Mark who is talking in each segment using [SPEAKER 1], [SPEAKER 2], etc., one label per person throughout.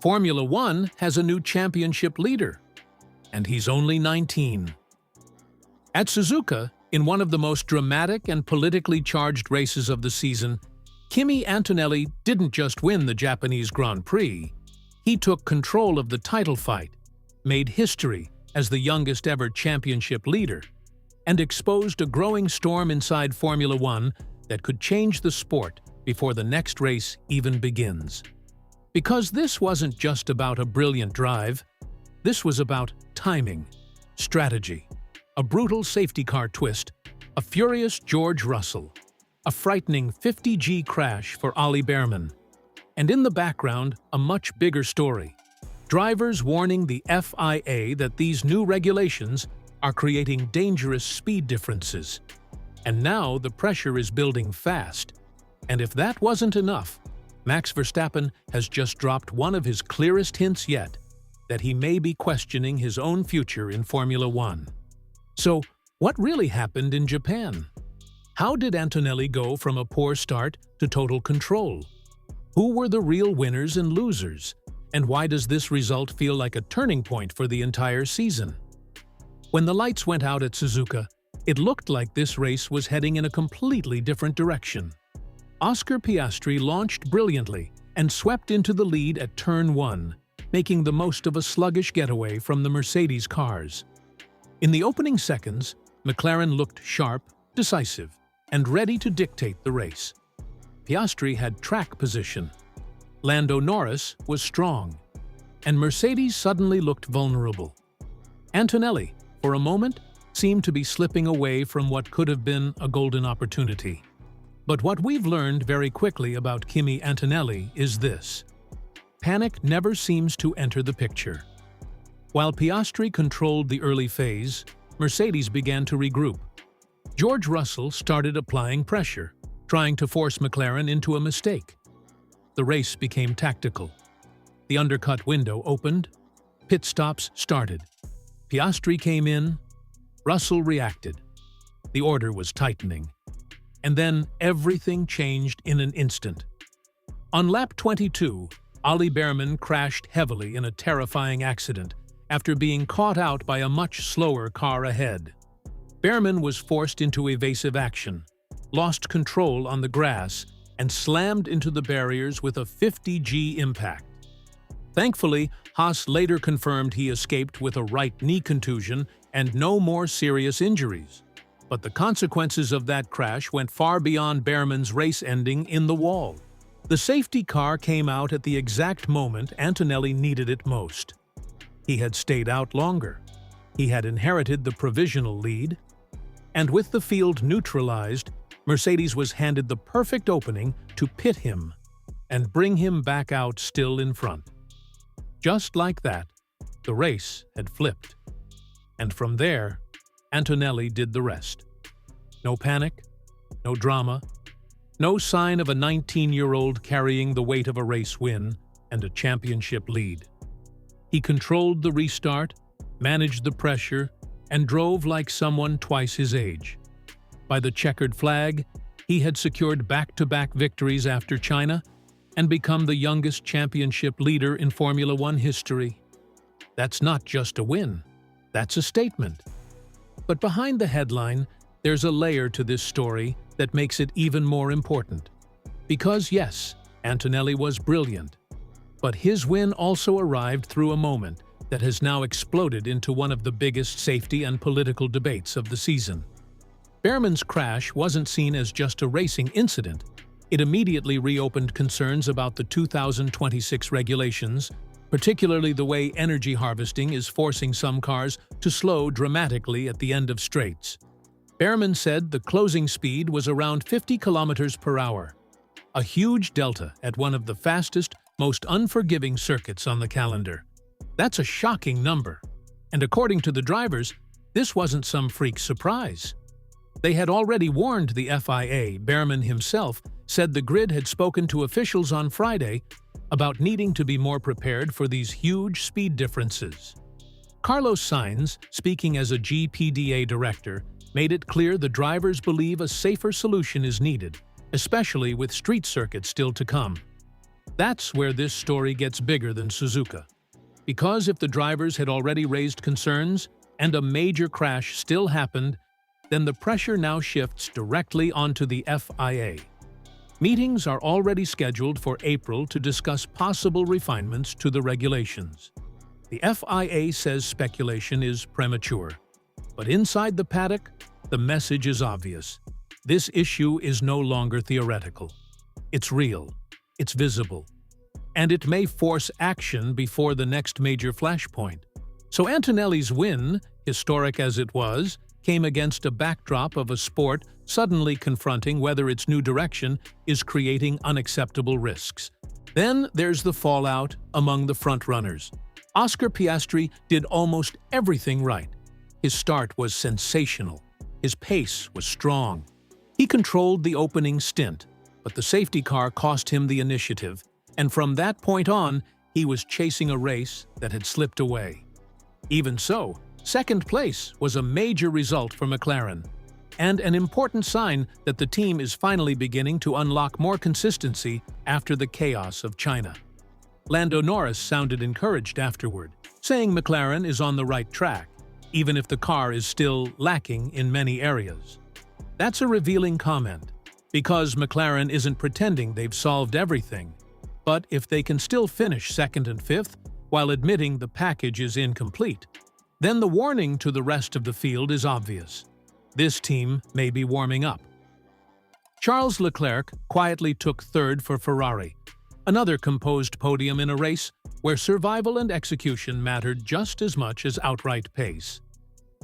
[SPEAKER 1] Formula One has a new championship leader, and he's only 19. At Suzuka, in one of the most dramatic and politically charged races of the season, Kimi Antonelli didn't just win the Japanese Grand Prix, he took control of the title fight, made history as the youngest ever championship leader, and exposed a growing storm inside Formula One that could change the sport before the next race even begins. Because this wasn't just about a brilliant drive, this was about timing, strategy, a brutal safety car twist, a furious George Russell, a frightening 50G crash for Ollie Bearman, and in the background, a much bigger story. Drivers warning the FIA that these new regulations are creating dangerous speed differences. And now the pressure is building fast. And if that wasn't enough, Max Verstappen has just dropped one of his clearest hints yet, that he may be questioning his own future in Formula One. So, what really happened in Japan? How did Antonelli go from a poor start to total control? Who were the real winners and losers? And why does this result feel like a turning point for the entire season? When the lights went out at Suzuka, it looked like this race was heading in a completely different direction. Oscar Piastri launched brilliantly and swept into the lead at Turn 1, making the most of a sluggish getaway from the Mercedes cars. In the opening seconds, McLaren looked sharp, decisive, and ready to dictate the race. Piastri had track position. Lando Norris was strong, and Mercedes suddenly looked vulnerable. Antonelli, for a moment, seemed to be slipping away from what could have been a golden opportunity. But what we've learned very quickly about Kimi Antonelli is this: panic never seems to enter the picture. While Piastri controlled the early phase, Mercedes began to regroup. George Russell started applying pressure, trying to force McLaren into a mistake. The race became tactical. The undercut window opened, pit stops started. Piastri came in, Russell reacted. The order was tightening. And then everything changed in an instant. On lap 22, Ollie Bearman crashed heavily in a terrifying accident after being caught out by a much slower car ahead. Bearman was forced into evasive action, lost control on the grass, and slammed into the barriers with a 50G impact. Thankfully, Haas later confirmed he escaped with a right knee contusion and no more serious injuries. But the consequences of that crash went far beyond Bearman's race ending in the wall. The safety car came out at the exact moment Antonelli needed it most. He had stayed out longer. He had inherited the provisional lead. And with the field neutralized, Mercedes was handed the perfect opening to pit him and bring him back out still in front. Just like that, the race had flipped. And from there, Antonelli did the rest. No panic, no drama, no sign of a 19-year-old carrying the weight of a race win and a championship lead. He controlled the restart, managed the pressure, and drove like someone twice his age. By the checkered flag, he had secured back-to-back victories after China and become the youngest championship leader in Formula One history. That's not just a win, that's a statement. But behind the headline, there's a layer to this story that makes it even more important. Because yes, Antonelli was brilliant, but his win also arrived through a moment that has now exploded into one of the biggest safety and political debates of the season. Bearman's crash wasn't seen as just a racing incident. It immediately reopened concerns about the 2026 regulations, particularly the way energy harvesting is forcing some cars to slow dramatically at the end of straights. Bearman said the closing speed was around 50 kilometers per hour, a huge delta at one of the fastest, most unforgiving circuits on the calendar. That's a shocking number, and according to the drivers, this wasn't some freak surprise. They had already warned the FIA. Bearman himself said the grid had spoken to officials on Friday about needing to be more prepared for these huge speed differences. Carlos Sainz, speaking as a GPDA director, made it clear the drivers believe a safer solution is needed, especially with street circuits still to come. That's where this story gets bigger than Suzuka. Because if the drivers had already raised concerns and a major crash still happened, then the pressure now shifts directly onto the FIA. Meetings are already scheduled for April to discuss possible refinements to the regulations. The FIA says speculation is premature. But inside the paddock, the message is obvious. This issue is no longer theoretical. It's real, it's visible, and it may force action before the next major flashpoint. So Antonelli's win, historic as it was, came against a backdrop of a sport suddenly confronting whether its new direction is creating unacceptable risks. Then there's the fallout among the frontrunners. Oscar Piastri did almost everything right. His start was sensational. His pace was strong. He controlled the opening stint, but the safety car cost him the initiative, and from that point on, he was chasing a race that had slipped away. Even so, second place was a major result for McLaren, and an important sign that the team is finally beginning to unlock more consistency after the chaos of China. Lando Norris sounded encouraged afterward, saying McLaren is on the right track, even if the car is still lacking in many areas. That's a revealing comment, because McLaren isn't pretending they've solved everything. But if they can still finish second and fifth, while admitting the package is incomplete, then the warning to the rest of the field is obvious. This team may be warming up. Charles Leclerc quietly took third for Ferrari, another composed podium in a race where survival and execution mattered just as much as outright pace.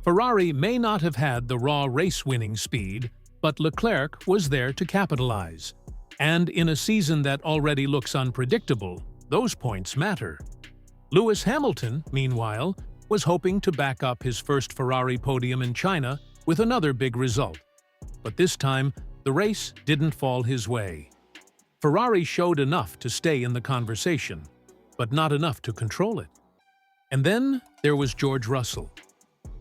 [SPEAKER 1] Ferrari may not have had the raw race-winning speed, but Leclerc was there to capitalize. And in a season that already looks unpredictable, those points matter. Lewis Hamilton, meanwhile, was hoping to back up his first Ferrari podium in China with another big result. But this time, the race didn't fall his way. Ferrari showed enough to stay in the conversation, but not enough to control it. And then there was George Russell.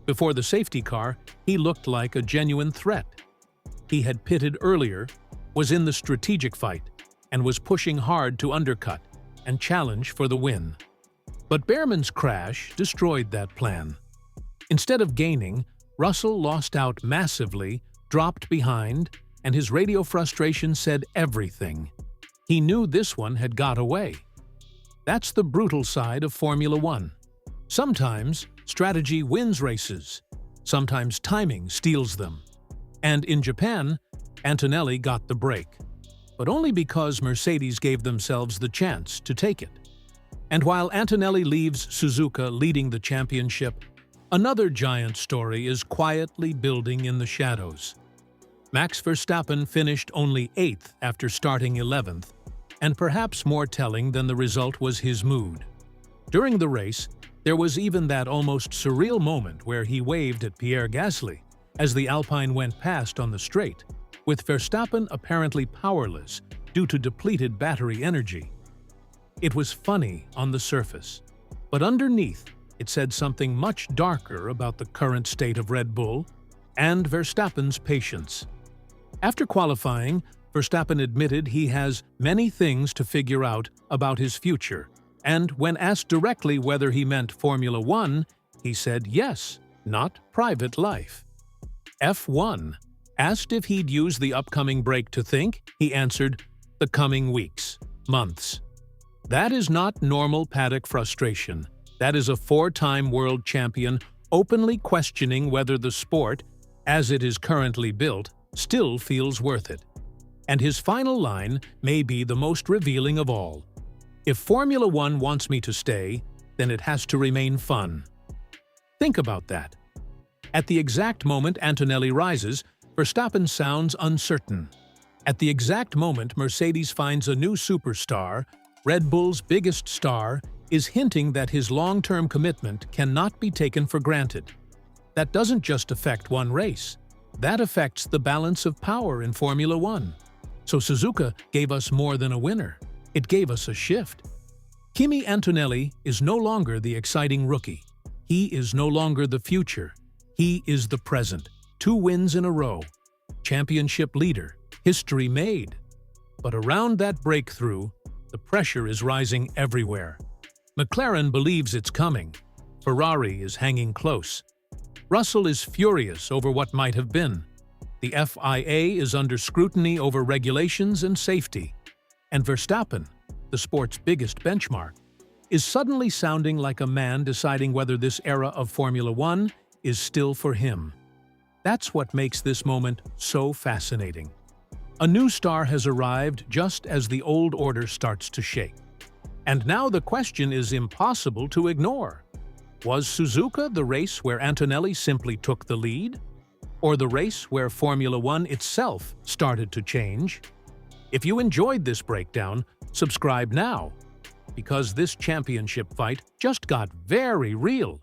[SPEAKER 1] Before the safety car, he looked like a genuine threat. He had pitted earlier, was in the strategic fight, and was pushing hard to undercut and challenge for the win. But Bearman's crash destroyed that plan. Instead of gaining, Russell lost out massively, dropped behind, and his radio frustration said everything. He knew this one had got away. That's the brutal side of Formula One. Sometimes strategy wins races, sometimes timing steals them. And in Japan, Antonelli got the break, but only because Mercedes gave themselves the chance to take it. And while Antonelli leaves Suzuka leading the championship, another giant story is quietly building in the shadows. Max Verstappen finished only 8th after starting 11th, and perhaps more telling than the result was his mood. During the race, there was even that almost surreal moment where he waved at Pierre Gasly as the Alpine went past on the straight, with Verstappen apparently powerless due to depleted battery energy. It was funny on the surface, but underneath, it said something much darker about the current state of Red Bull and Verstappen's patience. After qualifying, Verstappen admitted he has many things to figure out about his future, and when asked directly whether he meant Formula One, he said yes, not private life. F1. Asked if he'd use the upcoming break to think, he answered, the coming weeks, months. That is not normal paddock frustration. That is a four-time world champion openly questioning whether the sport, as it is currently built, still feels worth it. And his final line may be the most revealing of all. If Formula One wants me to stay, then it has to remain fun. Think about that. At the exact moment Antonelli rises, Verstappen sounds uncertain. At the exact moment Mercedes finds a new superstar, Red Bull's biggest star is hinting that his long-term commitment cannot be taken for granted. That doesn't just affect one race. That affects the balance of power in Formula One. So Suzuka gave us more than a winner. It gave us a shift. Kimi Antonelli is no longer the exciting rookie. He is no longer the future. He is the present. 2 wins in a row. Championship leader. History made. But around that breakthrough, The pressure is rising everywhere. McLaren believes it's coming. Ferrari is hanging close. Russell is furious over what might have been. The FIA is under scrutiny over regulations and safety. And Verstappen, the sport's biggest benchmark, is suddenly sounding like a man deciding whether this era of Formula One is still for him. That's what makes this moment so fascinating. A new star has arrived just as the old order starts to shake. And now the question is impossible to ignore. Was Suzuka the race where Antonelli simply took the lead? Or the race where Formula One itself started to change? If you enjoyed this breakdown, subscribe now, because this championship fight just got very real.